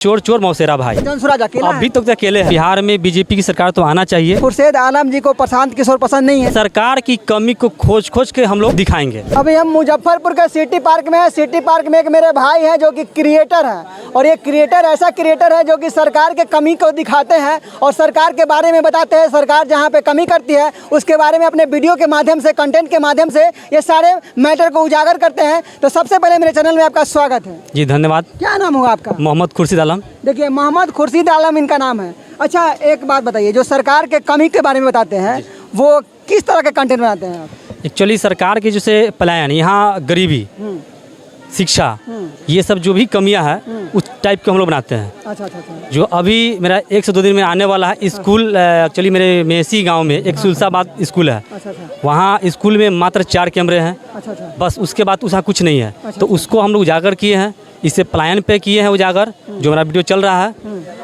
चोर चोर मौसेरा भाई जनसुराज अकेला अभी तक तो अकेले हैं। बिहार में बीजेपी की सरकार तो आना चाहिए। खुर्शीद आलम जी को प्रशांत किशोर पसंद नहीं है। सरकार की कमी को खोज खोज के हम लोग दिखाएंगे। अभी हम मुजफ्फरपुर के सिटी पार्क में हैं। सिटी पार्क में एक मेरे भाई हैं जो कि क्रिएटर हैं और ये क्रिएटर ऐसा क्रिएटर है जो कि सरकार के कमी को दिखाते हैं और सरकार के बारे में बताते हैं। सरकार जहाँ पे कमी करती है उसके बारे में अपने वीडियो के माध्यम से, कंटेंट के माध्यम से ये सारे मैटर को उजागर करते हैं। तो सबसे पहले मेरे चैनल में आपका स्वागत है जी धन्यवाद। क्या नाम होगा आपका? मोहम्मद खुर्शीद आलम। देखिए, मोहम्मद खुर्शीद आलम इनका नाम है। अच्छा, एक बात बताइए, जो सरकार के कमी के बारे में बताते हैं वो किस तरह के कंटेंट बनाते हैं आप? एक्चुअली सरकार की जैसे पलायन, यहाँ गरीबी, शिक्षा, ये सब जो भी कमियां हैं उस टाइप के हम लोग बनाते हैं। अच्छा अच्छा अच्छा जो अभी मेरा 1 से 2 दिन में आने वाला है स्कूल, एक्चुअली मेरे मेसी गांव में एक सुलसाबाद स्कूल है। अच्छा अच्छा वहाँ स्कूल में मात्र 4 कैमरे हैं, अच्छा अच्छा बस उसके बाद उसका कुछ नहीं है। तो उसको हम लोग उजागर किए हैं, इससे पलायन पे किए हैं उजागर, जो मेरा वीडियो चल रहा है।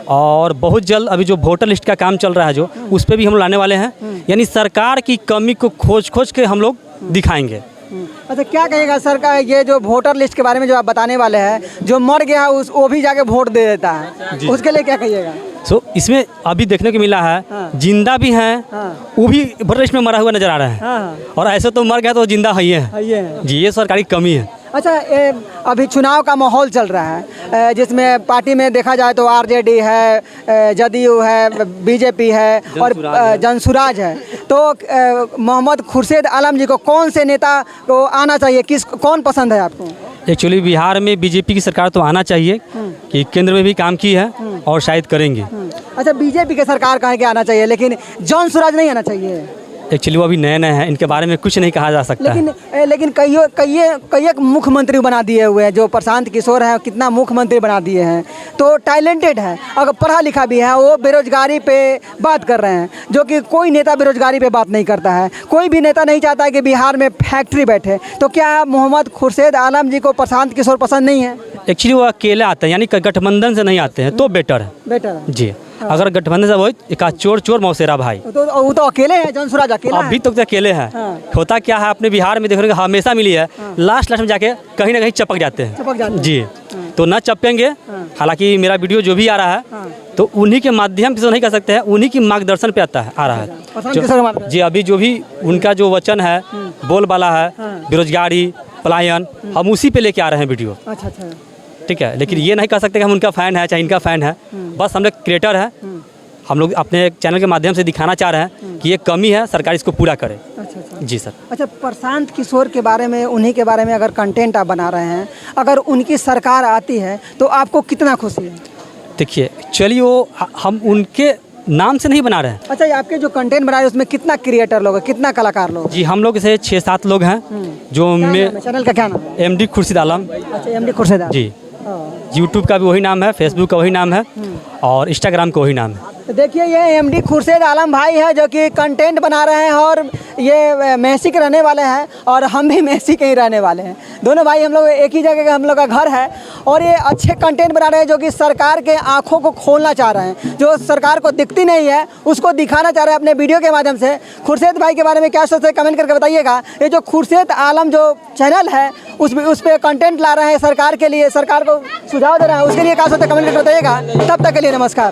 और बहुत जल्द अभी जो वोटर लिस्ट का काम चल रहा है जो उस पर भी हम लोग लाने वाले हैं। यानी सरकार की कमी को खोज खोज के हम लोग दिखाएंगे। अच्छा, क्या कहिएगा सरकार, ये जो वोटर लिस्ट के बारे में जो आप बताने वाले हैं, जो मर गया है उस वो भी जाके वोट दे देता है, उसके लिए क्या कहिएगा? इसमें अभी देखने को मिला है जिंदा भी हैं, वो भी वोटर लिस्ट में मरा हुआ नजर आ रहा है। और ऐसे तो मर गया तो जिंदा है ये जी, ये सरकारी कमी है। अच्छा, अभी चुनाव का माहौल चल रहा है जिसमें पार्टी में देखा जाए तो आरजेडी है, जदयू है, बीजेपी है और जनसुराज है। तो मोहम्मद खुर्शीद आलम जी को कौन से नेता को आना चाहिए, कौन पसंद है आपको? एक्चुअली बिहार में बीजेपी की सरकार तो आना चाहिए कि केंद्र में भी काम की है और शायद करेंगे। अच्छा, बीजेपी की सरकार कहे के आना चाहिए लेकिन जनसुराज नहीं आना चाहिए? एक्चुअली वो अभी नए नए हैं, इनके बारे में कुछ नहीं कहा जा सकता लेकिन कई मुख्यमंत्री बना दिए हुए हैं। जो प्रशांत किशोर हैं कितना मुख्यमंत्री बना दिए हैं, तो टैलेंटेड है, अगर पढ़ा लिखा भी है। वो बेरोजगारी पे बात कर रहे हैं, जो कि कोई नेता बेरोजगारी पे बात नहीं करता है। कोई भी नेता नहीं चाहता है कि बिहार में फैक्ट्री बैठे। तो क्या मोहम्मद खुर्शीद आलम जी को प्रशांत किशोर पसंद नहीं है? एक्चुअली वो अकेले आते हैं, यानी गठबंधन से नहीं आते हैं तो बेटर है। बेटर जी, अगर गठबंधन से वो एक चोर चोर मौसेरा भाई, तो वो तो अकेले हैं, जनसुराज अकेला अभी तक तो अकेले हैं। होता क्या है, अपने बिहार में देखने को हमेशा मिली है, लास्ट में जाके कहीं ना कहीं चपक जाते हैं जी। तो ना चपेंगे। हालांकि मेरा वीडियो जो भी आ रहा है तो उन्हीं के माध्यम से नहीं कर सकते हैं, उन्हीं की मार्गदर्शन पे आ रहा है जी। अभी जो भी उनका जो वचन है, बोलबाला है, बेरोजगारी, पलायन, हम उसी पे लेके आ रहे हैं वीडियो। अच्छा अच्छा, ठीक है, लेकिन ये नहीं कह सकते कि हम उनका फ़ैन है चाहे इनका फ़ैन है। बस हम लोग क्रिएटर है, हम लोग अपने चैनल के माध्यम से दिखाना चाह रहे हैं कि ये कमी है, सरकार इसको पूरा करे। अच्छा अच्छा जी सर। अच्छा, प्रशांत किशोर के बारे में, उन्हीं के बारे में अगर कंटेंट आप बना रहे हैं, अगर उनकी सरकार आती है तो आपको कितना खुशी है? देखिए, चलिए वो हम उनके नाम से नहीं बना रहे हैं। अच्छा, ये आपके जो कंटेंट बना रहे हैं उसमें कितना क्रिएटर लोग हैं, कितना कलाकार लोग? जी, हम लोग से 6-7 लोग हैं। जो चैनल का क्या नाम है? MD खुर्शीद आलम। अच्छा, MD खुर्शीद आलम जी। यूट्यूब का भी वही नाम है, फेसबुक का वही नाम है और इंस्टाग्राम का वही नाम है। तो देखिए, ये MD खुर्शीद आलम भाई है जो कि कंटेंट बना रहे हैं और ये मेसी के रहने वाले हैं और हम भी मेसी के ही रहने वाले हैं। दोनों भाई हम लोग एक ही जगह का हम लोग का घर है और ये अच्छे कंटेंट बना रहे हैं जो कि सरकार के आंखों को खोलना चाह रहे हैं। जो सरकार को दिखती नहीं है उसको दिखाना चाह रहे हैं अपने वीडियो के माध्यम से। खुर्शीद भाई के बारे में क्या सोचते हैं कमेंट करके बताइएगा। ये जो खुर्शीद आलम जो चैनल है उस पर कंटेंट ला रहे हैं सरकार के लिए, सरकार को सुझाव दे रहे हैं, उसके लिए क्या सोचते हैं कमेंट करके बताइएगा। तब तक के लिए नमस्कार।